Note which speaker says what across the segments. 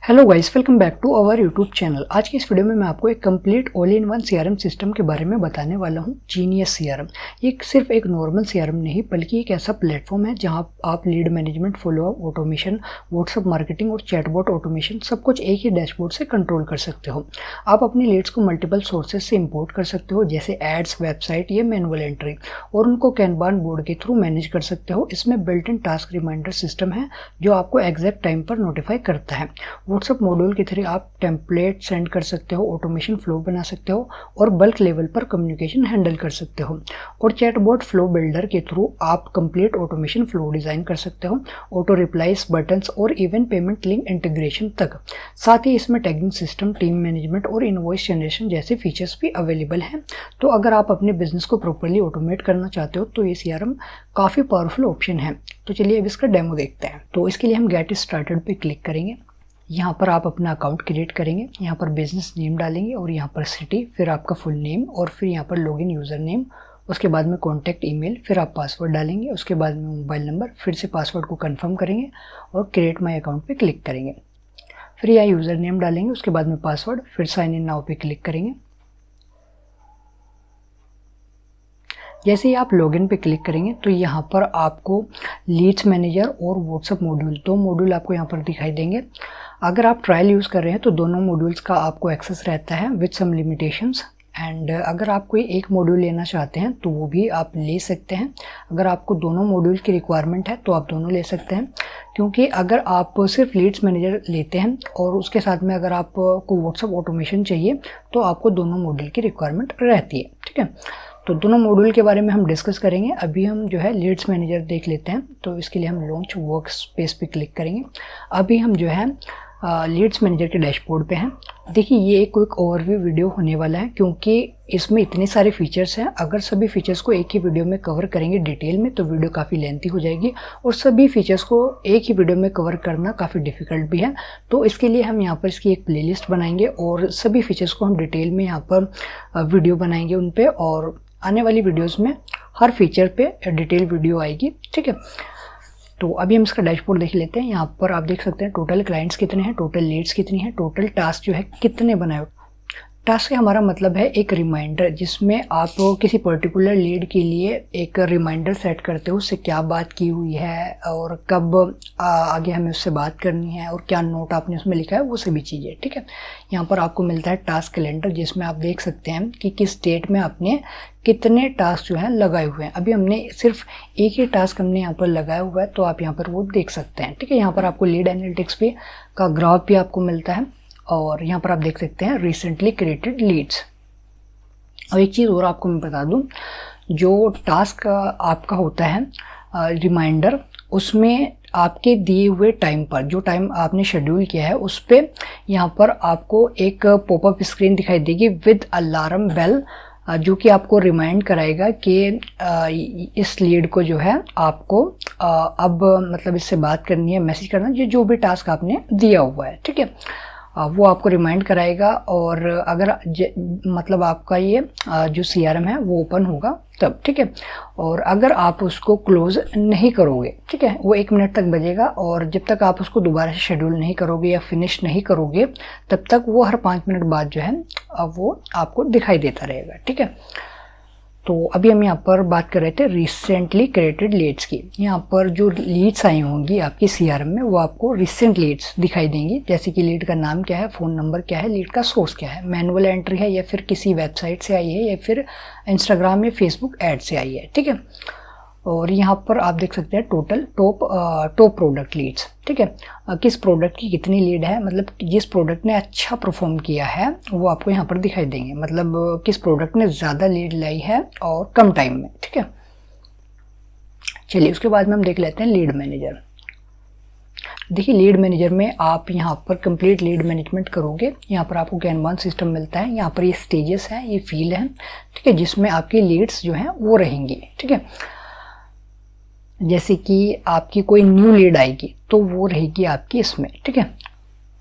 Speaker 1: Hello guys, welcome back to our YouTube channel. आज की इस वीडियो में मैं आपको एक complete all in one CRM system के बारे में बताने वाला हूं। जीनियस सीआरएम ये सिर्फ एक नॉर्मल सीआरएम नहीं बल्कि एक ऐसा प्लेटफॉर्म है जहां आप lead management, follow up automation, WhatsApp marketing और चैटबॉट ऑटोमेशन सब कुछ एक ही डैशबोर्ड से कंट्रोल कर सकते हो। आप अपनी लीड्स को मल्टीपल सोर्सेज से इम्पोर्ट कर सकते हो, जैसे एड्स, वेबसाइट या मैनुअल एंट्री, और उनको कैनबान बोर्ड के थ्रू मैनेज कर सकते हो। इसमें built in task reminder system है जो आपको एग्जैक्ट टाइम पर नोटिफाई करता है। व्हाट्सएप मॉड्यूल के थ्रू आप टेम्पलेट सेंड कर सकते हो, ऑटोमेशन फ्लो बना सकते हो और बल्क लेवल पर कम्युनिकेशन हैंडल कर सकते हो। और चैटबॉट फ्लो बिल्डर के थ्रू आप कंप्लीट ऑटोमेशन फ्लो डिज़ाइन कर सकते हो, ऑटो रिप्लाईज, बटन्स और इवन पेमेंट लिंक इंटीग्रेशन तक। साथ ही इसमें टैगिंग सिस्टम, टीम मैनेजमेंट और इनवॉइस जनरेशन जैसे फीचर्स भी अवेलेबल हैं। तो अगर आप अपने बिजनेस को प्रॉपरली ऑटोमेट करना चाहते हो तो ये सीआरएम काफ़ी पावरफुल ऑप्शन है। तो चलिए अब इसका डेमो देखते हैं। तो इसके लिए हम गेट स्टार्टेड पे क्लिक करेंगे। यहाँ पर आप अपना अकाउंट क्रिएट करेंगे, यहाँ पर बिजनेस नेम डालेंगे और यहाँ पर सिटी, फिर आपका फुल नेम और फिर यहाँ पर लॉगिन यूज़र नेम, उसके बाद में कॉन्टैक्ट ईमेल, फिर आप पासवर्ड डालेंगे, उसके बाद में मोबाइल नंबर, फिर से पासवर्ड को कंफर्म करेंगे और क्रिएट माई अकाउंट पे क्लिक करेंगे। फिर यहाँ यूज़र नेम डालेंगे, उसके बाद में पासवर्ड, फिर साइन इन नाउ पे क्लिक करेंगे। जैसे ही आप लॉगिन पे क्लिक करेंगे तो यहाँ पर आपको लीड्स मैनेजर और व्हाट्सएप मॉड्यूल, दो मॉड्यूल आपको यहाँ पर दिखाई देंगे। अगर आप ट्रायल यूज़ कर रहे हैं तो दोनों मॉड्यूल्स का आपको एक्सेस रहता है विद सम लिमिटेशंस। एंड अगर आप कोई एक मॉड्यूल लेना चाहते हैं तो वो भी आप ले सकते हैं। अगर आपको दोनों मॉड्यूल की रिक्वायरमेंट है तो आप दोनों ले सकते हैं, क्योंकि अगर आप सिर्फ लीड्स मैनेजर लेते हैं और उसके साथ में अगर आपको व्हाट्सएप ऑटोमेशन चाहिए तो आपको दोनों मॉड्यूल की रिक्वायरमेंट रहती है। ठीक है, तो दोनों मॉड्यूल के बारे में हम डिस्कस करेंगे। अभी हम जो है लीड्स मैनेजर देख लेते हैं। तो इसके लिए हम लॉन्च वर्क स्पेस पे क्लिक करेंगे। अभी हम जो है लीड्स मैनेजर के डैशबोर्ड पे हैं। देखिए, ये एक क्विक ओवरव्यू वीडियो होने वाला है क्योंकि इसमें इतने सारे फीचर्स हैं। अगर सभी फीचर्स को एक ही वीडियो में कवर करेंगे डिटेल में तो वीडियो काफ़ी लेंथी हो जाएगी और सभी फीचर्स को एक ही वीडियो में कवर करना काफ़ी डिफिकल्ट भी है। तो इसके लिए हम यहाँ पर इसकी एक प्लेलिस्ट बनाएंगे और सभी फीचर्स को हम डिटेल में यहाँ पर वीडियो बनाएंगे उन पर, और आने वाली वीडियोज़ में हर फीचर पर डिटेल वीडियो आएगी। ठीक है, तो अभी हम इसका डैशबोर्ड देख लेते हैं। यहाँ पर आप देख सकते हैं टोटल क्लाइंट्स कितने हैं, टोटल लीड्स कितनी है, टोटल टास्क जो है कितने बनाए। टास्क से हमारा मतलब है एक रिमाइंडर, जिसमें आप किसी पर्टिकुलर लीड के लिए एक रिमाइंडर सेट करते हो, उससे क्या बात की हुई है और कब आगे हमें उससे बात करनी है और क्या नोट आपने उसमें लिखा है, वो सभी चीज़ें। ठीक है, यहाँ पर आपको मिलता है टास्क कैलेंडर, जिसमें आप देख सकते हैं कि किस डेट में आपने कितने टास्क जो हैं लगाए हुए हैं। अभी हमने सिर्फ एक ही टास्क हमने यहाँ पर लगाया हुआ है तो आप यहाँ पर वो देख सकते हैं। ठीक है, यहाँ पर आपको लीड एनालिटिक्स भी का ग्राफ भी आपको मिलता है और यहाँ पर आप देख सकते हैं रिसेंटली क्रिएटेड लीड्स। और एक चीज़ और आपको मैं बता दूँ, जो टास्क आपका होता है रिमाइंडर, उसमें आपके दिए हुए टाइम पर, जो टाइम आपने शेड्यूल किया है उस पर यहाँ पर आपको एक पॉपअप स्क्रीन दिखाई देगी विद अलार्म बेल, जो कि आपको रिमाइंड कराएगा कि इस लीड को जो है आपको अब मतलब इससे बात करनी है, मैसेज करना, जो भी टास्क आपने दिया हुआ है। ठीक है, वो आपको रिमाइंड कराएगा। और अगर मतलब आपका ये जो सीआरएम है वो ओपन होगा तब। ठीक है, और अगर आप उसको क्लोज नहीं करोगे, ठीक है, वो 1 मिनट तक बजेगा और जब तक आप उसको दोबारा से शेड्यूल नहीं करोगे या फिनिश नहीं करोगे तब तक वो हर 5 मिनट बाद जो है वो आपको दिखाई देता रहेगा। ठीक है, तो अभी हम यहाँ पर बात कर रहे थे रिसेंटली क्रिएटेड लीड्स की। यहाँ पर जो लीड्स आई होंगी आपकी सीआरएम में वो आपको रिसेंट लीड्स दिखाई देंगी, जैसे कि लीड का नाम क्या है, फ़ोन नंबर क्या है, लीड का सोर्स क्या है, मैनुअल एंट्री है या फिर किसी वेबसाइट से आई है या फिर इंस्टाग्राम या फेसबुक ऐड से आई है। ठीक है, और यहाँ पर आप देख सकते हैं टोटल टॉप प्रोडक्ट लीड्स। ठीक है, किस प्रोडक्ट की कितनी लीड है, मतलब जिस प्रोडक्ट ने अच्छा परफॉर्म किया है वो आपको यहाँ पर दिखाई देंगे, मतलब किस प्रोडक्ट ने ज़्यादा लीड लाई है और कम टाइम में। ठीक है, चलिए उसके बाद में हम देख लेते हैं लीड मैनेजर। देखिए, लीड मैनेजर में आप यहाँ पर कंप्लीट लीड मैनेजमेंट करोगे। यहाँ पर आपको कैनबान सिस्टम मिलता है, यहाँ पर ये स्टेजेस हैं, ये फील्ड है। ठीक है, जिसमें आपकी लीड्स जो हैं वो रहेंगी। ठीक है, जैसे कि आपकी कोई न्यू लीड आएगी तो वो रहेगी आपकी इसमें। ठीक है,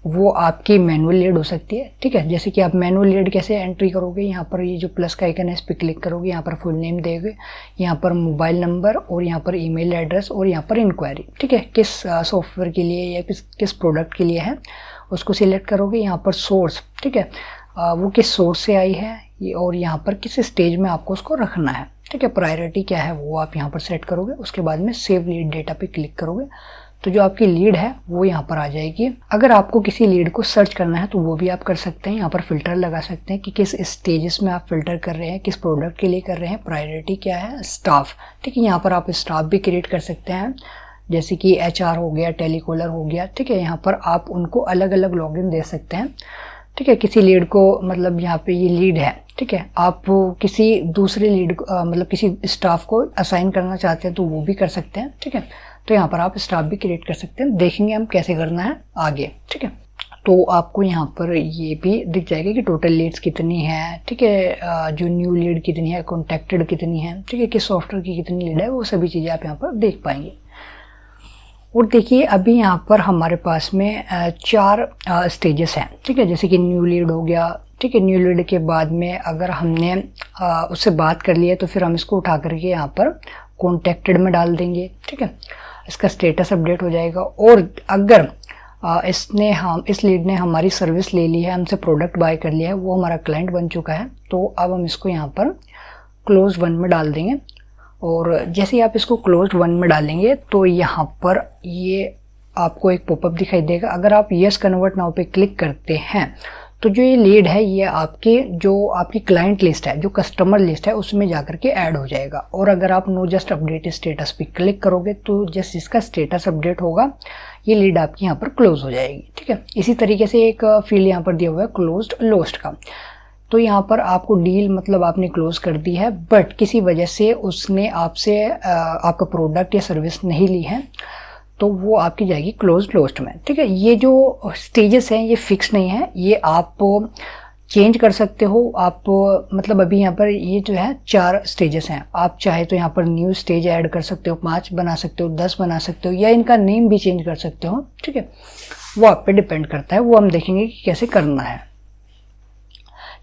Speaker 1: वो आपकी मैनुअल लीड हो सकती है, ठीक है। जैसे कि आप मैनुअल लीड कैसे एंट्री करोगे, यहाँ पर ये जो प्लस का आइकन है इस पर क्लिक करोगे, यहाँ पर फुल नेम देंगे, यहाँ पर मोबाइल नंबर और यहाँ पर ईमेल एड्रेस और यहाँ पर इंक्वायरी, ठीक है, किस सॉफ्टवेयर के लिए या किस प्रोडक्ट के लिए है उसको सिलेक्ट करोगे। यहाँ पर सोर्स, ठीक है, वो किस सोर्स से आई है और यहाँ पर किस स्टेज में आपको उसको रखना है, ठीक है, प्रायोरिटी क्या है वो आप यहाँ पर सेट करोगे। उसके बाद में सेव लीड डेटा पे क्लिक करोगे तो जो आपकी लीड है वो यहाँ पर आ जाएगी। अगर आपको किसी लीड को सर्च करना है तो वो भी आप कर सकते हैं, यहाँ पर फिल्टर लगा सकते हैं कि किस स्टेजेस में आप फिल्टर कर रहे हैं, किस प्रोडक्ट के लिए कर रहे हैं, प्रायोरिटी क्या है, स्टाफ, ठीक है। यहाँ पर आप स्टाफ भी क्रिएट कर सकते हैं, जैसे कि HR हो गया, टेलीकॉलर हो गया, ठीक है। यहाँ पर आप उनको अलग अलग लॉगिन दे सकते हैं, ठीक है। किसी लीड को, मतलब यहाँ पे ये लीड है, ठीक है, आप किसी दूसरे लीड मतलब किसी स्टाफ को असाइन करना चाहते हैं तो वो भी कर सकते हैं, ठीक है। तो यहाँ पर आप स्टाफ भी क्रिएट कर सकते हैं, देखेंगे हम कैसे करना है आगे, ठीक है। तो आपको यहाँ पर ये भी दिख जाएगा कि टोटल लीड्स कितनी है, ठीक है, जो न्यू लीड कितनी है, कॉन्टैक्टेड कितनी है, ठीक है, किस सॉफ्टवेयर की कितनी लीड है, वो सभी चीज़ें आप यहाँ पर देख पाएंगे। और देखिए अभी यहाँ पर हमारे पास में 4 स्टेजेस हैं, ठीक है, जैसे कि न्यू लीड हो गया, ठीक है। न्यू लीड के बाद में अगर हमने उससे बात कर लिया तो फिर हम इसको उठा करके यहाँ पर कॉन्टैक्टेड में डाल देंगे, ठीक है, इसका स्टेटस अपडेट हो जाएगा। और अगर इस लीड ने हमारी सर्विस ले ली है, हमसे प्रोडक्ट बाय कर लिया है, वो हमारा क्लाइंट बन चुका है, तो अब हम इसको यहाँ पर क्लोज 1 में डाल देंगे। और जैसे ही आप इसको क्लोज 1 में डालेंगे तो यहाँ पर ये आपको एक पॉपअप दिखाई देगा। अगर आप यस कन्वर्ट नाउ पे क्लिक करते हैं तो जो ये लीड है ये आपकी क्लाइंट लिस्ट है, जो कस्टमर लिस्ट है, उसमें जाकर के ऐड हो जाएगा। और अगर आप नो जस्ट अपडेट स्टेटस पे क्लिक करोगे तो जस्ट इसका स्टेटस अपडेट होगा, ये लीड आपकी यहाँ पर क्लोज हो जाएगी, ठीक है। इसी तरीके से एक फील्ड यहाँ पर दिया हुआ है क्लोज्ड लोस्ट का, तो यहाँ पर आपको डील मतलब आपने क्लोज कर दी है, बट किसी वजह से उसने आपसे आपका प्रोडक्ट या सर्विस नहीं ली है तो वो आपकी जाएगी क्लोज लोस्ट में, ठीक है। ये जो स्टेजेस हैं ये फिक्स नहीं है, ये आप चेंज कर सकते हो। आप मतलब अभी यहाँ पर ये जो है 4 स्टेजेस हैं, आप चाहे तो यहाँ पर न्यू स्टेज ऐड कर सकते हो, 5 बना सकते हो, 10 बना सकते हो, या इनका नेम भी चेंज कर सकते हो, ठीक है, वो आप पे डिपेंड करता है, वो हम देखेंगे कि कैसे करना है।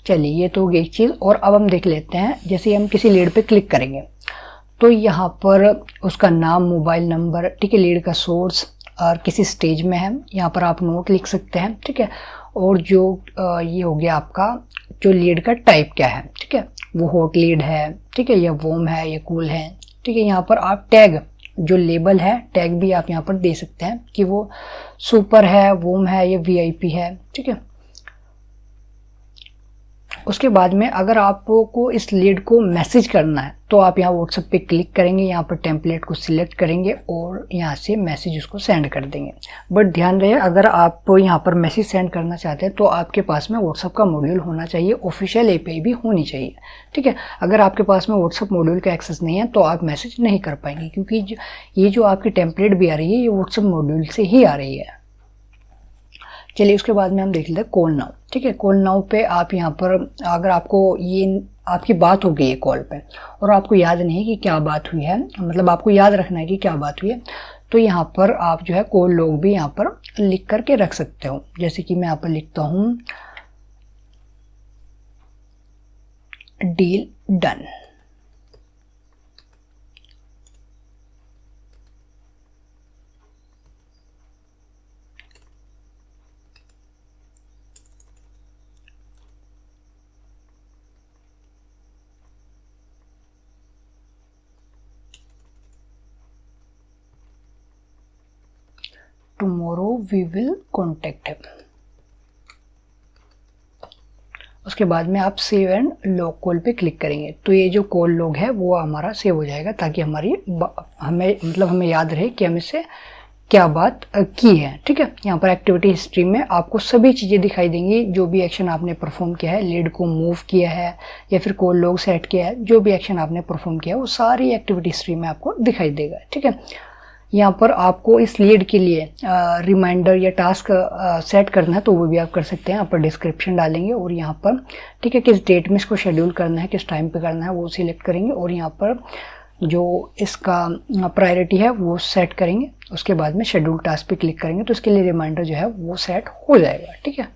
Speaker 1: चलिए ये तो एक चीज़। और अब हम देख लेते हैं, जैसे हम किसी लीड पे क्लिक करेंगे तो यहाँ पर उसका नाम, मोबाइल नंबर, ठीक है, लीड का सोर्स और किसी स्टेज में है, यहाँ पर आप नोट लिख सकते हैं, ठीक है। और जो ये हो गया आपका जो लीड का टाइप क्या है, ठीक है, वो हॉट लीड है, ठीक है, या वॉर्म है, या कूल है, ठीक है। यहाँ पर आप टैग, जो लेबल है, टैग भी आप यहाँ पर दे सकते हैं कि वो सुपर है, वॉर्म है, या VIP है, ठीक है। उसके बाद में अगर आपको इस लीड को मैसेज करना है तो आप यहाँ व्हाट्सएप पे क्लिक करेंगे, यहाँ पर टेम्पलेट को सिलेक्ट करेंगे और यहाँ से मैसेज उसको सेंड कर देंगे। बट ध्यान रहे, अगर आप यहाँ पर मैसेज सेंड करना चाहते हैं तो आपके पास में व्हाट्सएप का मॉड्यूल होना चाहिए, ऑफिशियल API भी होनी चाहिए, ठीक है। अगर आपके पास में व्हाट्सएप मॉड्यूल का एक्सेस नहीं है तो आप मैसेज नहीं कर पाएंगे, क्योंकि ये जो आपकी टेम्पलेट भी आ रही है ये व्हाट्सएप मॉड्यूल से ही आ रही है। चलिए उसके बाद में हम देख लेते हैं कॉल नाउ, ठीक है। कॉल नाउ पे आप यहाँ पर अगर आपको ये आपकी बात हो गई है कॉल पे और आपको याद नहीं है कि क्या बात हुई है, मतलब आपको याद रखना है कि क्या बात हुई है, तो यहाँ पर आप जो है कॉल लॉग भी यहाँ पर लिख करके रख सकते हो। जैसे कि मैं यहाँ पर लिखता हूँ deal done, tomorrow we will contact him. उसके बाद में आप सेव एंड लॉग कॉल पे क्लिक करेंगे तो ये जो कॉल लॉग है वो हमारा सेव हो जाएगा, ताकि हमें याद रहे कि हम इससे क्या बात की है, ठीक है। यहाँ पर एक्टिविटी हिस्ट्री में आपको सभी चीज़ें दिखाई देंगी, जो भी एक्शन आपने परफॉर्म किया है, लीड को मूव किया है या फिर कॉल लॉग सेट किया है, जो भी एक्शन आपने परफॉर्म किया है वो सारी एक्टिविटी हिस्ट्री में आपको दिखाई देगा, ठीक है। यहाँ पर आपको इस लीड के लिए रिमाइंडर या टास्क सेट करना है तो वो भी आप कर सकते हैं। यहाँ पर डिस्क्रिप्शन डालेंगे और यहाँ पर, ठीक है, किस डेट में इसको शेड्यूल करना है, किस टाइम पे करना है, वो सिलेक्ट करेंगे और यहाँ पर जो इसका प्रायोरिटी है वो सेट करेंगे। उसके बाद में शेड्यूल टास्क पे क्लिक करेंगे तो इसके लिए रिमाइंडर जो है वो सेट हो जाएगा। ठीक है,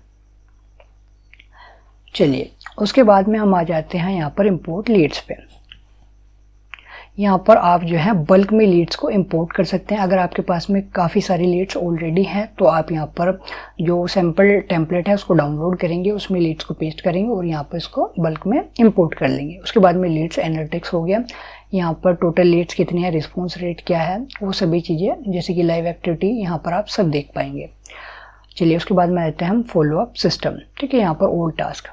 Speaker 1: चलिए उसके बाद में हम आ जाते हैं यहाँ पर इंपोर्ट लीड्स पे। यहाँ पर आप जो है बल्क में लीड्स को इंपोर्ट कर सकते हैं। अगर आपके पास में काफ़ी सारी लीड्स ऑलरेडी हैं तो आप यहाँ पर जो सैम्पल टेम्पलेट है उसको डाउनलोड करेंगे, उसमें लीड्स को पेस्ट करेंगे और यहाँ पर इसको बल्क में इंपोर्ट कर लेंगे। उसके बाद में लीड्स एनालिटिक्स हो गया, यहाँ पर टोटल लीड्स कितनी है, रिस्पॉन्स रेट क्या है, वो सभी चीज़ें जैसे कि लाइव एक्टिविटी यहाँ पर आप सब देख पाएंगे। चलिए उसके बाद में आते हैं हम फॉलो अप सिस्टम। ठीक है, यहाँ पर ऑल टास्क,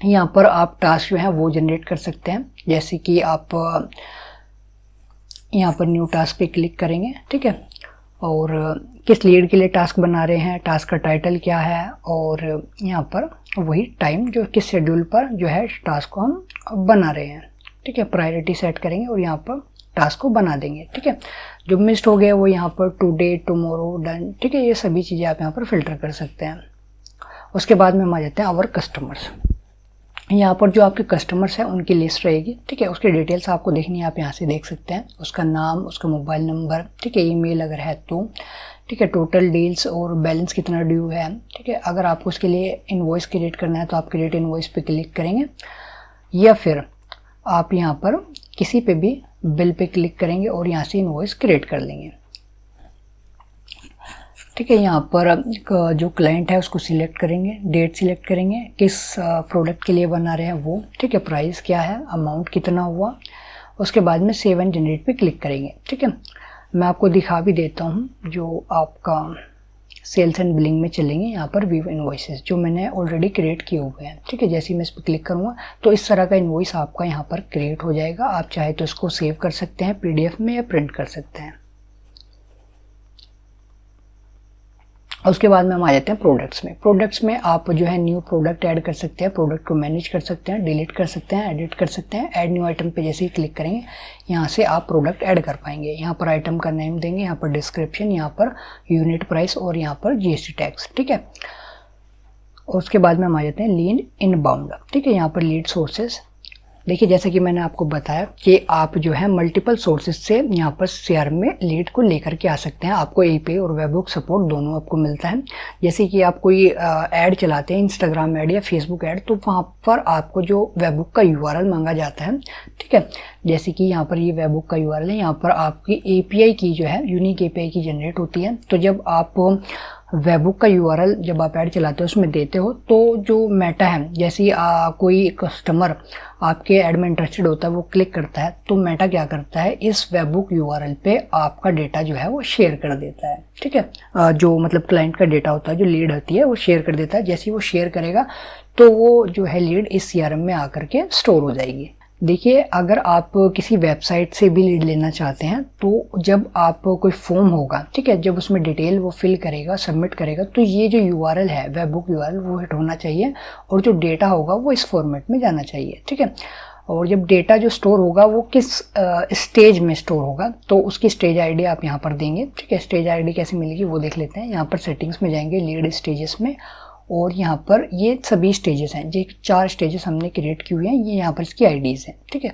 Speaker 1: यहाँ पर आप टास्क जो है वो जनरेट कर सकते हैं। जैसे कि आप यहाँ पर न्यू टास्क पे क्लिक करेंगे, ठीक है, और किस लीड के लिए टास्क बना रहे हैं, टास्क का टाइटल क्या है, और यहाँ पर वही टाइम जो किस शेड्यूल पर जो है टास्क को हम बना रहे हैं। ठीक है, प्रायोरिटी सेट करेंगे और यहाँ पर टास्क को बना देंगे। ठीक है, जो मिस्ड हो गया वो यहाँ पर टुडे, टुमारो, डन। ठीक है, ये सभी चीज़ें आप यहाँ पर फिल्टर कर सकते हैं। उसके बाद में हम आ जाते हैं आवर कस्टमर्स। यहाँ पर जो आपके कस्टमर्स हैं उनकी लिस्ट रहेगी। ठीक है, उसकी डिटेल्स आपको देखनी है, आप यहाँ से देख सकते हैं, उसका नाम, उसका मोबाइल नंबर, ठीक है, ईमेल अगर है तो, ठीक है, टोटल डील्स और बैलेंस कितना ड्यू है। ठीक है, अगर आपको उसके लिए इनवॉइस क्रिएट करना है तो आप क्रिएट इनवॉइस पे क्लिक करेंगे, या फिर आप यहाँ पर किसी पे भी बिल पे क्लिक करेंगे और यहाँ से इनवॉइस क्रिएट कर लेंगे। ठीक है, यहाँ पर जो क्लाइंट है उसको सिलेक्ट करेंगे, डेट सिलेक्ट करेंगे, किस प्रोडक्ट के लिए बना रहे हैं वो, ठीक है, प्राइस क्या है, अमाउंट कितना हुआ। उसके बाद में सेव एंड जनरेट पे क्लिक करेंगे। ठीक है, मैं आपको दिखा भी देता हूँ, जो आपका सेल्स एंड बिलिंग में चलेंगे, यहाँ पर व्यू इनवॉइसेस जो मैंने ऑलरेडी क्रिएट किए हुए हैं। ठीक है, जैसे ही मैं इस पर क्लिक करूँगा तो इस तरह का इनवॉइस आपका यहाँ पर क्रिएट हो जाएगा। आप चाहे तो इसको सेव कर सकते हैं PDF में या प्रिंट कर सकते हैं। उसके बाद में हम आ जाते हैं प्रोडक्ट्स में। प्रोडक्ट्स में आप जो है न्यू प्रोडक्ट ऐड कर सकते हैं, प्रोडक्ट को मैनेज कर सकते हैं, डिलीट कर सकते हैं, एडिट कर सकते हैं। ऐड न्यू आइटम पे जैसे ही क्लिक करेंगे यहाँ से आप प्रोडक्ट ऐड कर पाएंगे। यहाँ पर आइटम का नेम देंगे, यहाँ पर डिस्क्रिप्शन, यहाँ पर यूनिट प्राइस और यहाँ पर GST टैक्स। ठीक है, उसके बाद में हम आ जाते हैं लीड इनबाउंड। ठीक है, यहाँ पर लीड सोर्सेज देखिए, जैसे कि मैंने आपको बताया कि आप जो है मल्टीपल सोर्सेज से यहाँ पर CRM में लीड को लेकर के आ सकते हैं। आपको API और वेबहुक सपोर्ट दोनों आपको मिलता है। जैसे कि आप कोई ऐड चलाते हैं, इंस्टाग्राम ऐड या फेसबुक ऐड, तो वहाँ पर आपको जो वेबहुक का URL मांगा जाता है। ठीक है, जैसे कि यहाँ पर ये वेबहुक का URL है, यहाँ पर आपकी API की जो है यूनिक API की जनरेट होती है। तो जब आप वेबहुक का URL जब आप ऐड चलाते हो उसमें देते हो तो जो मेटा है, जैसे कोई कस्टमर आपके ऐड में इंटरेस्टेड होता है, वो क्लिक करता है तो मेटा क्या करता है, इस वेबहुक URL पे आपका डेटा जो है वो शेयर कर देता है। ठीक है, जो मतलब क्लाइंट का डेटा होता है, जो लीड होती है वो शेयर कर देता है। जैसे ही वो शेयर करेगा तो वो जो है लीड इस CRM में आकर के स्टोर हो जाएगी। देखिए, अगर आप किसी वेबसाइट से भी लीड लेना चाहते हैं तो जब आप कोई फॉर्म होगा, ठीक है, जब उसमें डिटेल वो फिल करेगा, सबमिट करेगा, तो ये जो URL है वेबहुक URL वो हिट होना चाहिए और जो डेटा होगा वो इस फॉर्मेट में जाना चाहिए। ठीक है, और जब डेटा जो स्टोर होगा वो किस स्टेज में स्टोर होगा तो उसकी स्टेज ID आप यहाँ पर देंगे। ठीक है, स्टेज ID कैसे मिलेगी वो देख लेते हैं। यहाँ पर सेटिंग्स में जाएंगे, लीड स्टेजेस में, और यहाँ पर ये सभी स्टेजेस हैं, जो 4 स्टेजेस हमने क्रिएट की हुई हैं, ये यहाँ पर इसकी IDs हैं। ठीक है,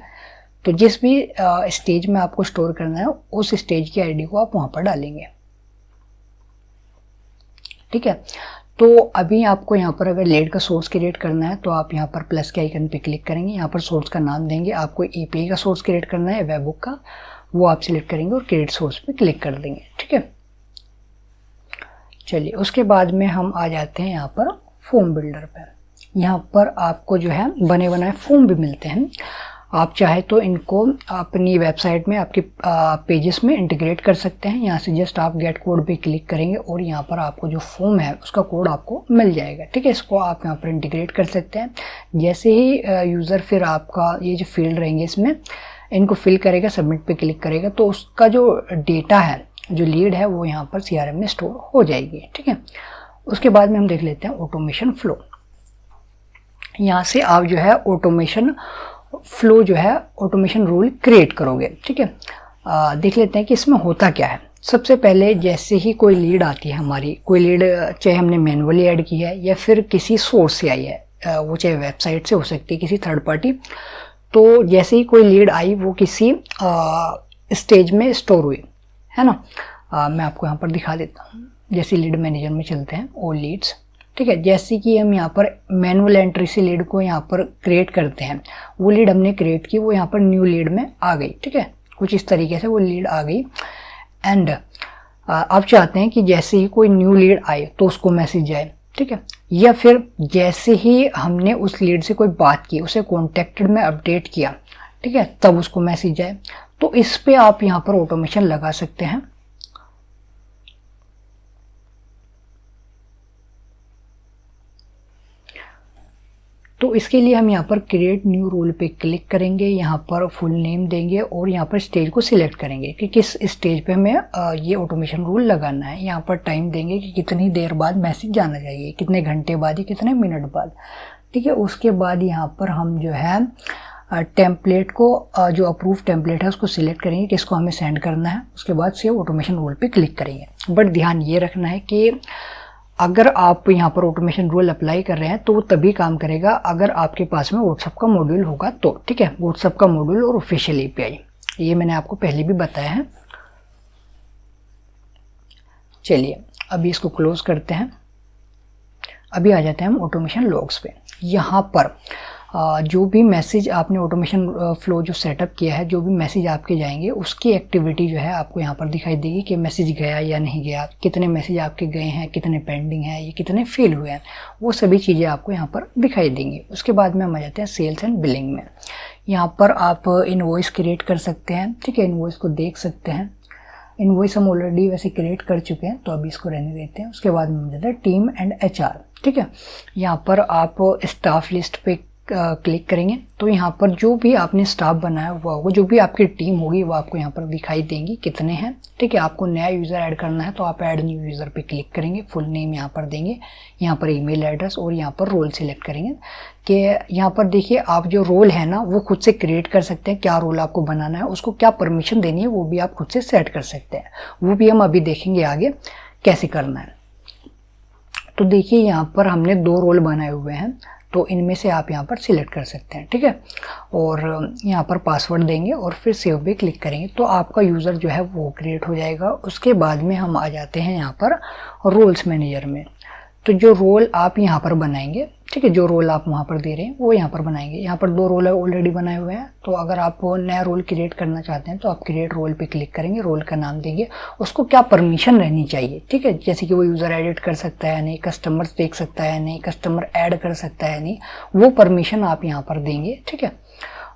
Speaker 1: तो जिस भी स्टेज में आपको स्टोर करना है उस स्टेज की ID को आप वहाँ पर डालेंगे। ठीक है, तो अभी आपको यहाँ पर अगर लीड का सोर्स क्रिएट करना है तो आप यहाँ पर प्लस के आइकन पे क्लिक करेंगे, यहाँ पर सोर्स का नाम देंगे। आपको API का सोर्स क्रिएट करना है वेबहुक का, वो आप सिलेक्ट करेंगे और क्रिएट सोर्स पे क्लिक कर देंगे। ठीक है, चलिए उसके बाद में हम आ जाते हैं यहाँ पर फॉर्म बिल्डर पे। यहाँ पर आपको जो है बने बनाए फॉर्म भी मिलते हैं। आप चाहे तो इनको अपनी वेबसाइट में आपके पेजेस में इंटीग्रेट कर सकते हैं। यहाँ से जस्ट आप गेट कोड पे क्लिक करेंगे और यहाँ पर आपको जो फॉर्म है उसका कोड आपको मिल जाएगा। ठीक है, इसको आप यहाँ पर इंटीग्रेट कर सकते हैं। जैसे ही यूज़र फिर आपका ये जो फील्ड रहेंगे इसमें इनको फिल करेगा, सबमिट पे क्लिक करेगा, तो उसका जो डेटा है, जो लीड है, वो यहाँ पर CRM में स्टोर हो जाएगी। ठीक है, उसके बाद में हम देख लेते हैं ऑटोमेशन फ्लो। यहाँ से आप जो है ऑटोमेशन फ्लो जो है ऑटोमेशन रूल क्रिएट करोगे। ठीक है, देख लेते हैं कि इसमें होता क्या है। सबसे पहले जैसे ही कोई लीड आती है हमारी, कोई लीड चाहे हमने मैनुअली ऐड की है या फिर किसी सोर्स से आई है, वो चाहे वेबसाइट से हो सकती है, किसी थर्ड पार्टी, तो जैसे ही कोई लीड आई वो किसी स्टेज में स्टोर हुई है ना। मैं आपको यहाँ पर दिखा देता हूँ। जैसे लीड मैनेजर में चलते हैं, ऑल लीड्स, ठीक है। जैसे कि हम यहाँ पर मैनुअल एंट्री से लीड को यहाँ पर क्रिएट करते हैं, वो लीड हमने क्रिएट की, वो यहाँ पर न्यू लीड में आ गई, ठीक है। कुछ इस तरीके से वो लीड आ गई। एंड आप चाहते हैं कि जैसे ही कोई न्यू लीड आए तो उसको मैसेज जाए, ठीक है, या फिर जैसे ही हमने उस लीड से कोई बात की, उसे कॉन्टेक्टेड में अपडेट किया, ठीक है, तब उसको मैसेज जाए। तो इस पे आप यहाँ पर ऑटोमेशन लगा सकते हैं। तो इसके लिए हम यहाँ पर क्रिएट न्यू रोल पे क्लिक करेंगे, यहाँ पर फुल नेम देंगे और यहाँ पर स्टेज को सिलेक्ट करेंगे कि किस स्टेज पे हमें ये ऑटोमेशन रूल लगाना है। यहाँ पर टाइम देंगे कि कितनी देर बाद मैसेज जाना चाहिए, कितने घंटे बाद या कितने मिनट बाद, ठीक है। उसके बाद यहाँ पर हम जो है टेम्पलेट को, जो अप्रूव टेम्पलेट है उसको सिलेक्ट करेंगे किसको हमें सेंड करना है। उसके बाद सेव ऑटोमेशन रूल पे क्लिक करेंगे। बट ध्यान ये रखना है कि अगर आप यहाँ पर ऑटोमेशन रूल अप्लाई कर रहे हैं तो वो तभी काम करेगा अगर आपके पास में व्हाट्सएप का मॉड्यूल होगा तो, ठीक है। व्हाट्सएप का मॉड्यूल और ऑफिशियल एपीआई, ये मैंने आपको पहले भी बताया है। चलिए अभी इसको क्लोज करते हैं। अभी आ जाते हैं हम ऑटोमेशन लॉग्स पे। यहाँ पर जो भी मैसेज आपने ऑटोमेशन फ्लो जो सेटअप किया है, जो भी मैसेज आपके जाएंगे उसकी एक्टिविटी जो है आपको यहाँ पर दिखाई देगी कि मैसेज गया या नहीं गया, कितने मैसेज आपके गए हैं, कितने पेंडिंग हैं, ये कितने फेल हुए हैं, वो सभी चीज़ें आपको यहाँ पर दिखाई देंगी। उसके बाद में हम आ जाते हैं सेल्स एंड बिलिंग में। यहाँ पर आप इनवॉइस क्रिएट कर सकते हैं, ठीक है, इनवॉइस को देख सकते हैं। इनवॉइस हम ऑलरेडी वैसे क्रिएट कर चुके हैं तो अभी इसको रहने देते हैं। उसके बाद में हम जाते हैं टीम एंड एचआर, ठीक है। यहाँ पर आप स्टाफ लिस्ट पे क्लिक करेंगे तो यहाँ पर जो भी आपने स्टाफ बनाया हुआ होगा, जो भी आपकी टीम होगी वो आपको यहाँ पर दिखाई देंगी कितने हैं, ठीक है। आपको नया यूज़र ऐड करना है तो आप ऐड न्यू यूज़र पे क्लिक करेंगे, फुल नेम यहाँ पर देंगे, यहाँ पर ईमेल एड्रेस और यहाँ पर रोल सिलेक्ट करेंगे कि यहाँ पर देखिए आप जो रोल है ना वो खुद से क्रिएट कर सकते हैं। क्या रोल आपको बनाना है, उसको क्या परमिशन देनी है वो भी आप खुद से सेट कर सकते हैं। वो भी हम अभी देखेंगे आगे कैसे करना है। तो देखिए यहाँ पर हमने 2 रोल बनाए हुए हैं तो इनमें से आप यहाँ पर सिलेक्ट कर सकते हैं, ठीक है। और यहाँ पर पासवर्ड देंगे और फिर सेव पे क्लिक करेंगे तो आपका यूज़र जो है वो क्रिएट हो जाएगा। उसके बाद में हम आ जाते हैं यहाँ पर रोल्स मैनेजर में। तो जो रोल आप यहाँ पर बनाएंगे, ठीक है, जो रोल आप वहाँ पर दे रहे हैं वो यहाँ पर बनाएंगे। यहाँ पर 2 रोल ऑलरेडी बनाए हुए हैं तो अगर आप नया रोल क्रिएट करना चाहते हैं तो आप क्रिएट रोल पे क्लिक करेंगे, रोल का नाम देंगे, उसको क्या परमिशन रहनी चाहिए, ठीक है, जैसे कि वो यूज़र एडिट कर सकता है या नहीं, कस्टमर्स देख सकता है या नहीं, कस्टमर ऐड कर सकता है या नहीं, वो परमिशन आप यहाँ पर देंगे, ठीक है।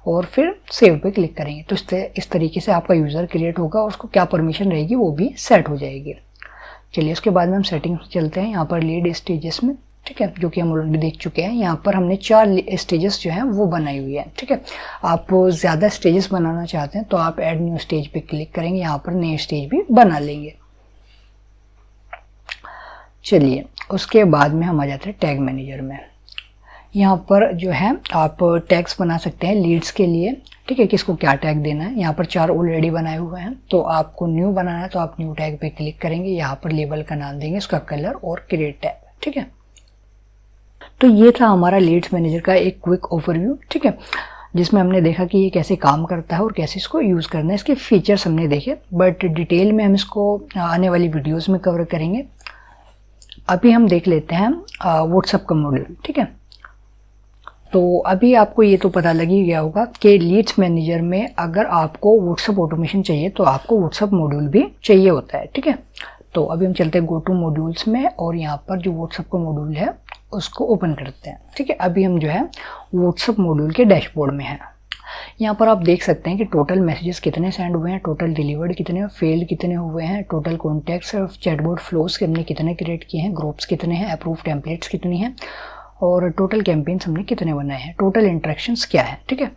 Speaker 1: और फिर सेव पे क्लिक करेंगे तो इस तरीके से आपका यूज़र क्रिएट होगा, उसको क्या परमिशन रहेगी वो भी सेट हो जाएगी। चलिए उसके बाद में हम सेटिंग्स में चलते हैं। यहाँ पर लीड स्टेजेस में, ठीक है, जो कि हम ऑलरेडी देख चुके हैं। यहाँ पर हमने 4 स्टेजेस जो हैं वो बनाई हुई है, ठीक है। आप ज़्यादा स्टेजेस बनाना चाहते हैं तो आप ऐड न्यू स्टेज पे क्लिक करेंगे, यहाँ पर नए स्टेज भी बना लेंगे। चलिए उसके बाद में हम आ जाते हैं टैग मैनेजर में। यहाँ पर जो है आप टैग्स बना सकते हैं लीड्स के लिए, ठीक है, किसको क्या टैग देना है। यहाँ पर 4 ऑलरेडी बनाए हुए हैं तो आपको न्यू बनाना है तो आप न्यू टैग पे क्लिक करेंगे, यहाँ पर लेबल का नाम देंगे, उसका कलर और क्रिएट टैग, ठीक है। तो ये था हमारा लीड्स मैनेजर का एक क्विक ओवरव्यू, ठीक है, जिसमें हमने देखा कि ये कैसे काम करता है और कैसे इसको यूज़ करना है। इसके फीचर्स हमने देखे बट डिटेल में हम इसको आने वाली वीडियोज़ में कवर करेंगे। अभी हम देख लेते हैं व्हाट्सएप का मॉड्यूल, ठीक है। तो अभी आपको ये तो पता लग ही गया होगा कि लीड्स मैनेजर में अगर आपको व्हाट्सएप ऑटोमेशन चाहिए तो आपको व्हाट्सएप मॉड्यूल भी चाहिए होता है, ठीक है। तो अभी हम चलते हैं गो टू मॉड्यूल्स में और यहाँ पर जो व्हाट्सएप का मॉड्यूल है उसको ओपन करते हैं, ठीक है। अभी हम जो है व्हाट्सएप मॉड्यूल के डैशबोर्ड में हैं। यहाँ पर आप देख सकते हैं कि टोटल मैसेजेस कितने सेंड हुए हैं, टोटल डिलीवर्ड कितने, फेल्ड कितने हुए हैं, टोटल कॉन्टैक्ट्स और चैटबॉट फ्लोज हमने कितने क्रिएट किए हैं, ग्रुप्स कितने हैं, अप्रूव टेम्पलेट्स कितनी हैं और टोटल कैंपेन्स हमने कितने बनाए हैं, टोटल इंटरेक्शंस क्या है, ठीक है।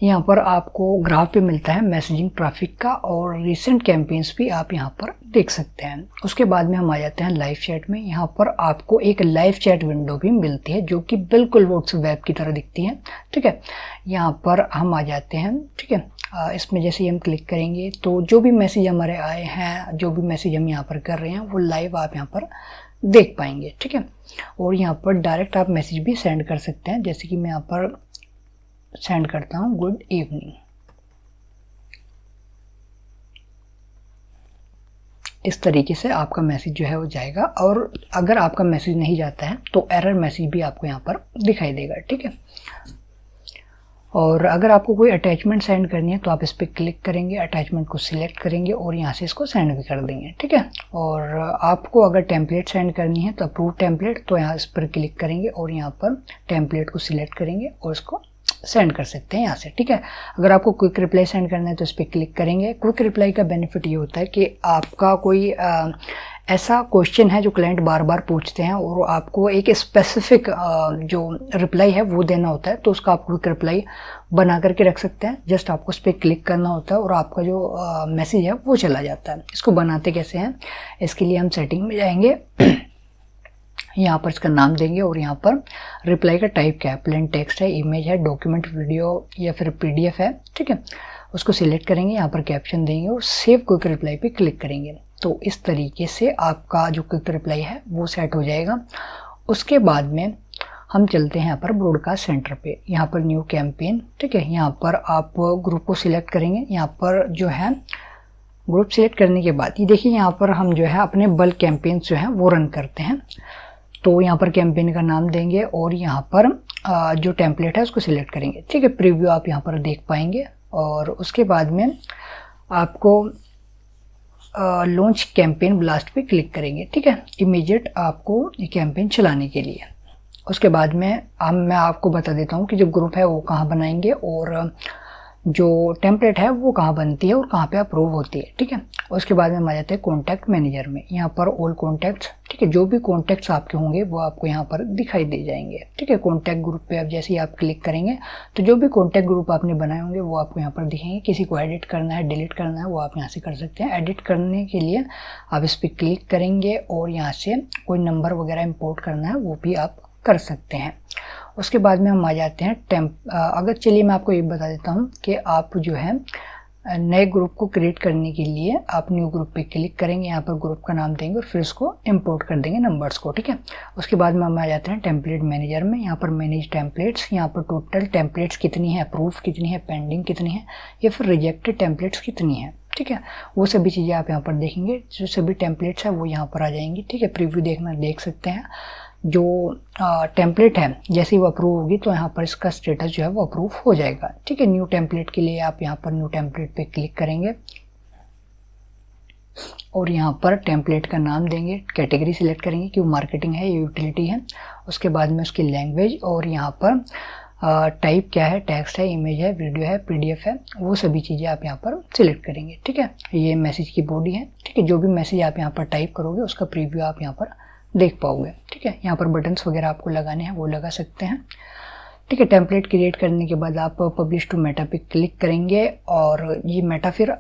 Speaker 1: यहाँ पर आपको ग्राफ पे मिलता है मैसेजिंग ट्रैफिक का और रिसेंट कैंपेन्स भी आप यहाँ पर देख सकते हैं। उसके बाद में हम आ जाते हैं लाइव चैट में। यहाँ पर आपको एक लाइव चैट विंडो भी मिलती है जो कि बिल्कुल व्हाट्सएप वेब की तरह दिखती है, ठीक है। यहाँ पर हम आ जाते हैं, ठीक है। इसमें जैसे ही हम क्लिक करेंगे तो जो भी मैसेज हमारे आए हैं, जो भी मैसेज हम यहाँ पर कर रहे हैं वो लाइव आप यहाँ पर देख पाएंगे, ठीक है। और यहाँ पर डायरेक्ट आप मैसेज भी सेंड कर सकते हैं, जैसे कि मैं यहाँ पर सेंड करता हूँ गुड इवनिंग, इस तरीके से आपका मैसेज जो है वो जाएगा। और अगर आपका मैसेज नहीं जाता है तो एरर मैसेज भी आपको यहाँ पर दिखाई देगा, ठीक है। और अगर आपको कोई अटैचमेंट सेंड करनी है तो आप इस पर क्लिक करेंगे, अटैचमेंट को सिलेक्ट करेंगे और यहाँ से इसको सेंड भी कर देंगे, ठीक है। और आपको अगर टेम्पलेट सेंड करनी है तो अप्रूव टेम्पलेट, तो यहाँ इस पर क्लिक करेंगे और यहाँ पर टेम्पलेट को सिलेक्ट करेंगे और इसको सेंड कर सकते हैं यहाँ से, ठीक है। अगर आपको क्विक रिप्लाई सेंड करना है तो इस पर क्लिक करेंगे। क्विक रिप्लाई का बेनिफिट ये होता है कि आपका कोई ऐसा क्वेश्चन है जो क्लाइंट बार बार पूछते हैं और आपको एक स्पेसिफिक जो रिप्लाई है वो देना होता है, तो उसका आप क्विक रिप्लाई बना करके रख सकते हैं। जस्ट आपको उस पर क्लिक करना होता है और आपका जो मैसेज है वो चला जाता है। इसको बनाते कैसे हैं, इसके लिए हम सेटिंग में जाएंगे, यहाँ पर इसका नाम देंगे और यहाँ पर रिप्लाई का टाइप क्या है, प्लेन टेक्स्ट है, इमेज है, डॉक्यूमेंट, वीडियो या फिर PDF है, ठीक है। उसको सिलेक्ट करेंगे, यहाँ पर कैप्शन देंगे और सेव क्विक रिप्लाई पे क्लिक करेंगे। तो इस तरीके से आपका जो क्विक रिप्लाई है वो सेट हो जाएगा। उसके बाद में हम चलते हैं यहाँ पर ब्रॉडकास्ट सेंटर पे, यहाँ पर न्यू कैंपेन, ठीक है। यहाँ पर आप ग्रुप को सिलेक्ट करेंगे। यहाँ पर जो है ग्रुप सिलेक्ट करने के बाद ये देखिए यहाँ पर हम जो है अपने बल्क कैंपेन जो है वो रन करते हैं। तो यहाँ पर कैंपेन का नाम देंगे और यहाँ पर जो टेम्पलेट है उसको सिलेक्ट करेंगे, ठीक है। प्रीव्यू आप यहाँ पर देख पाएंगे और उसके बाद में आपको लॉन्च कैंपेन ब्लास्ट पे क्लिक करेंगे, ठीक है, इमीडिएट आपको ये कैंपेन चलाने के लिए। उसके बाद में मैं आपको बता देता हूँ कि जो ग्रुप है वो कहाँ बनाएंगे और जो टेम्पलेट है वो कहाँ बनती है और कहाँ पे अप्रूव होती है, ठीक है। उसके बाद में हम आ जाते हैं कॉन्टैक्ट मैनेजर में। यहाँ पर ऑल कॉन्टैक्ट्स, ठीक है, जो भी कॉन्टैक्ट्स आपके होंगे वो आपको यहाँ पर दिखाई दे जाएंगे, ठीक है। कॉन्टैक्ट ग्रुप पे अब जैसे ही आप क्लिक करेंगे तो जो भी कॉन्टैक्ट ग्रुप आपने बनाए होंगे वो आपको यहाँ पर दिखेंगे। किसी को एडिट करना है, डिलीट करना है, वो आप यहाँ से कर सकते हैं। एडिट करने के लिए आप इस पर क्लिक करेंगे और यहाँ से कोई नंबर वगैरह इम्पोर्ट करना है वो भी आप कर सकते हैं। उसके बाद में हम आ जाते हैं अगर चलिए मैं आपको ये बता देता हूँ कि आप जो है नए ग्रुप को क्रिएट करने के लिए आप न्यू ग्रुप पे क्लिक करेंगे, यहाँ पर ग्रुप का नाम देंगे और फिर उसको इंपोर्ट कर देंगे नंबर्स को, ठीक है। उसके बाद में हम आ जाते हैं टेम्पलेट मैनेजर में। यहाँ पर मैनेज टेम्पलेट्स, यहाँ पर टोटल टेम्पलेट्स कितनी है, अप्रूव कितनी है, पेंडिंग कितनी है या फिर रिजेक्टेड टेम्पलेट्स कितनी है, ठीक है। वो सभी चीज़ें आप यहाँ पर देखेंगे। जो सभी टेम्पलेट्स है वो यहाँ पर आ जाएंगी, ठीक है। प्रीव्यू देखना देख सकते हैं। जो टेम्पलेट है जैसे ही वो अप्रूव होगी तो यहाँ पर इसका स्टेटस जो है वो अप्रूव हो जाएगा, ठीक है। न्यू टेम्पलेट के लिए आप यहाँ पर न्यू टेम्पलेट पे क्लिक करेंगे और यहाँ पर टेम्पलेट का नाम देंगे, कैटेगरी सिलेक्ट करेंगे कि वो मार्केटिंग है या यूटिलिटी है। उसके बाद में उसकी लैंग्वेज और यहाँ पर टाइप क्या है, टेक्स्ट है, इमेज है, वीडियो है, PDF है, वो सभी चीज़ें आप यहाँ पर सिलेक्ट करेंगे, ठीक है। ये मैसेज की बॉडी है, ठीक है। जो भी मैसेज आप यहाँ पर टाइप करोगे उसका प्रीव्यू आप यहाँ पर देख पाओगे, ठीक है। यहाँ पर बटन्स वगैरह आपको लगाने हैं वो लगा सकते हैं, ठीक है। टेम्पलेट क्रिएट करने के बाद आप पब्लिश टू मेटा पे क्लिक करेंगे और ये मेटा फिर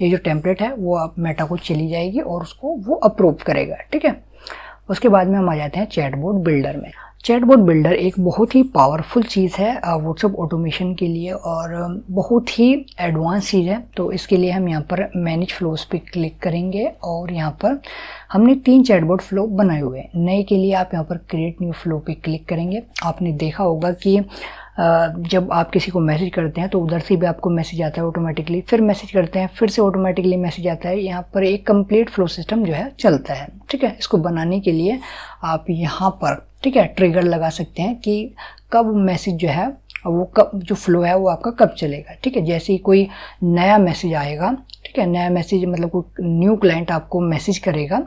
Speaker 1: ये जो टेम्पलेट है वो आप मेटा को चली जाएगी और उसको वो अप्रूव करेगा, ठीक है। उसके बाद में हम आ जाते हैं चैटबॉट बिल्डर में। चैटबॉट बिल्डर एक बहुत ही पावरफुल चीज़ है व्हाट्सएप ऑटोमेशन के लिए और बहुत ही एडवांस चीज़ है। तो इसके लिए हम यहाँ पर मैनेज फ्लोज पे क्लिक करेंगे और यहाँ पर हमने 3 चैटबॉट फ्लो बनाए हुए हैं। नए के लिए आप यहाँ पर क्रिएट न्यू फ्लो पे क्लिक करेंगे। आपने देखा होगा कि जब आप किसी को मैसेज करते हैं तो उधर से भी आपको मैसेज आता है ऑटोमेटिकली, फिर मैसेज करते हैं फिर से ऑटोमेटिकली मैसेज आता है। यहाँ पर एक कंप्लीट फ्लो सिस्टम जो है चलता है, ठीक है। इसको बनाने के लिए आप यहाँ पर, ठीक है, ट्रिगर लगा सकते हैं कि कब मैसेज जो है वो कब जो फ्लो है वो आपका कब चलेगा, ठीक है। जैसे ही कोई नया मैसेज आएगा, ठीक है, नया मैसेज मतलब कोई न्यू क्लाइंट आपको मैसेज करेगा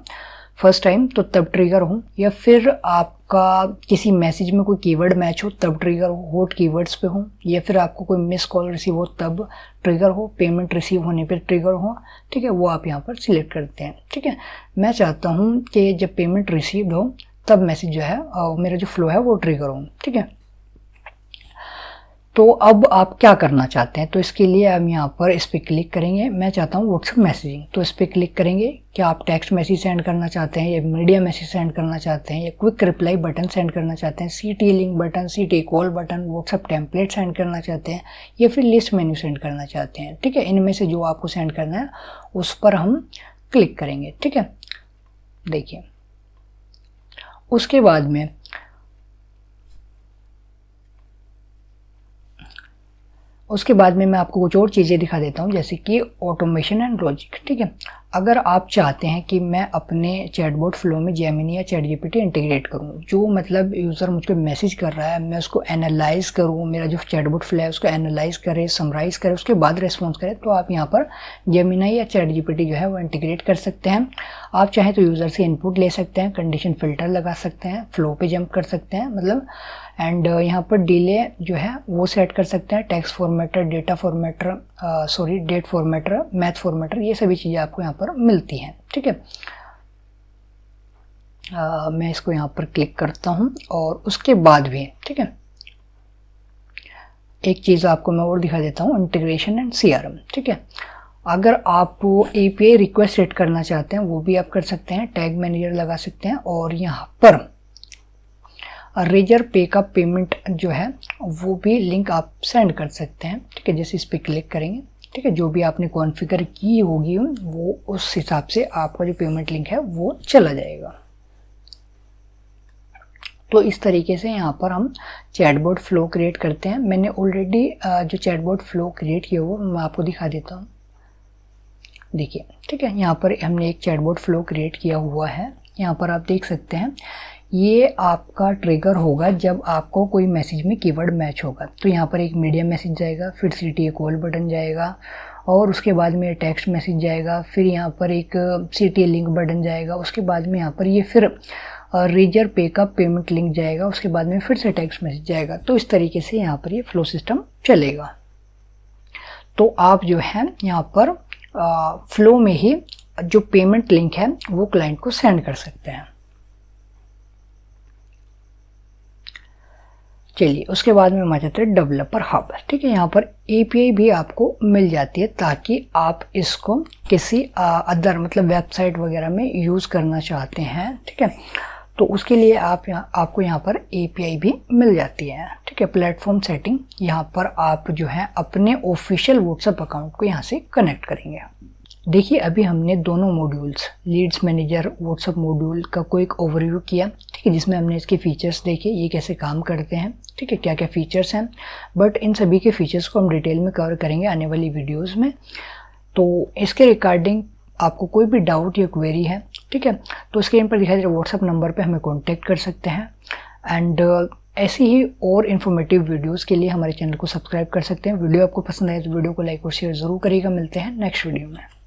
Speaker 1: फर्स्ट टाइम तो तब ट्रिगर हो, या फिर आपका किसी मैसेज में कोई कीवर्ड मैच हो तब ट्रिगर हो, हॉट कीवर्ड्स पे हो, या फिर आपको कोई मिस कॉल रिसीव हो तब ट्रिगर हो, पेमेंट रिसीव होने पे ट्रिगर हो, ठीक है। वो आप यहाँ पर सिलेक्ट करते हैं, ठीक है। मैं चाहता हूँ कि जब पेमेंट रिसीव्ड हो तब मैसेज जो है मेरा जो फ्लो है वो ट्रिगर हो, ठीक है। तो अब आप क्या करना चाहते हैं, तो इसके लिए हम यहाँ पर इस पर क्लिक करेंगे। मैं चाहता हूँ व्हाट्सएप मैसेजिंग, तो इस पर क्लिक करेंगे। क्या आप टेक्स्ट मैसेज सेंड करना चाहते हैं या मीडिया मैसेज सेंड करना चाहते हैं या क्विक रिप्लाई बटन सेंड करना चाहते हैं, CT link button, CT call button, WhatsApp template send करना चाहते हैं या फिर लिस्ट मेन्यू सेंड करना चाहते हैं, ठीक है। इनमें से जो आपको सेंड करना है उस पर हम क्लिक करेंगे, ठीक है। देखिए उसके बाद में मैं आपको कुछ और चीज़ें दिखा देता हूँ, जैसे कि ऑटोमेशन एंड लॉजिक, ठीक है। अगर आप चाहते हैं कि मैं अपने चैटबॉट फ्लो में जेमिनी या चैट जीपीटी इंटीग्रेट करूं, जो मतलब यूज़र मुझको मैसेज कर रहा है मैं उसको एनालाइज करूं, मेरा जो चैटबॉट फ्लो है उसको एनालाइज करे, समराइज करे, उसके बाद रिस्पॉन्स करे, तो आप यहां पर जेमिनी या चैट जीपीटी जो है वो इंटीग्रेट कर सकते हैं। आप चाहें तो यूज़र से इनपुट ले सकते हैं, कंडीशन फिल्टर लगा सकते हैं, फ्लो पे जंप कर सकते हैं मतलब, एंड यहाँ पर डिले जो है वो सेट कर सकते हैं, text formatter, data formatter, date formatter, math formatter, ये सभी चीज़ें आपको यहाँ पर मिलती हैं। ठीक है, मैं इसको यहाँ पर क्लिक करता हूँ और उसके बाद भी ठीक है एक चीज़ आपको मैं और दिखा देता हूँ, इंटीग्रेशन एंड CRM। ठीक है, अगर आप API रिक्वेस्ट सेट करना चाहते हैं वो भी आप कर सकते हैं, टैग मैनेजर लगा सकते हैं और यहाँ पर रेजर पे का पेमेंट जो है वो भी लिंक आप सेंड कर सकते हैं। ठीक है, जैसे इस पर क्लिक करेंगे, ठीक है, जो भी आपने कॉन्फ़िगर की होगी वो उस हिसाब से आपका जो पेमेंट लिंक है वो चला जाएगा। तो इस तरीके से यहाँ पर हम चैटबॉट फ्लो क्रिएट करते हैं। मैंने ऑलरेडी जो चैटबॉट फ्लो क्रिएट किया वो मैं आपको दिखा देता हूँ। देखिए, ठीक है, यहाँ पर हमने एक चैटबॉट फ्लो क्रिएट किया हुआ है। यहाँ पर आप देख सकते हैं ये आपका ट्रिगर होगा जब आपको कोई मैसेज में कीवर्ड मैच होगा। तो यहाँ पर एक मीडिया मैसेज जाएगा, फिर CTA कॉल बटन जाएगा और उसके बाद में टेक्स्ट मैसेज जाएगा, फिर यहाँ पर एक CTA लिंक बटन जाएगा, उसके बाद में यहाँ पर ये फिर रेजर पे का पेमेंट लिंक जाएगा, उसके बाद में फिर से टेक्स्ट मैसेज जाएगा। तो इस तरीके से यहाँ पर ये फ्लो सिस्टम चलेगा। तो आप जो है यहाँ पर फ्लो में ही जो पेमेंट लिंक है वो क्लाइंट को सेंड कर सकते हैं। चलिए, उसके बाद में आ जाते हैं डेवलपर हब। ठीक है, यहाँ पर API भी आपको मिल जाती है ताकि आप इसको किसी अदर मतलब वेबसाइट वगैरह में यूज़ करना चाहते हैं। ठीक है, तो उसके लिए आपको यहाँ पर API भी मिल जाती है। ठीक है, प्लेटफॉर्म सेटिंग, यहाँ पर आप जो है अपने ऑफिशियल व्हाट्सएप अकाउंट को यहाँ से कनेक्ट करेंगे। देखिए, अभी हमने दोनों modules, leads manager, WhatsApp module का कोई एक ओवरव्यू किया। ठीक है, जिसमें हमने इसके फीचर्स देखे, ये कैसे काम करते हैं, ठीक है, क्या क्या फीचर्स हैं। बट इन सभी के फीचर्स को हम डिटेल में कवर करेंगे आने वाली वीडियोस में। तो इसके रिगार्डिंग आपको कोई भी डाउट या क्वेरी है, ठीक है, तो स्क्रीन पर दिखाई दे रहे व्हाट्सएप नंबर पर हमें कॉन्टेक्ट कर सकते हैं। एंड ऐसी ही और इन्फॉर्मेटिव वीडियोस के लिए हमारे चैनल को सब्सक्राइब कर सकते हैं। वीडियो आपको पसंद आए तो वीडियो को लाइक और शेयर ज़रूर करिएगा। मिलते हैं नेक्स्ट वीडियो में।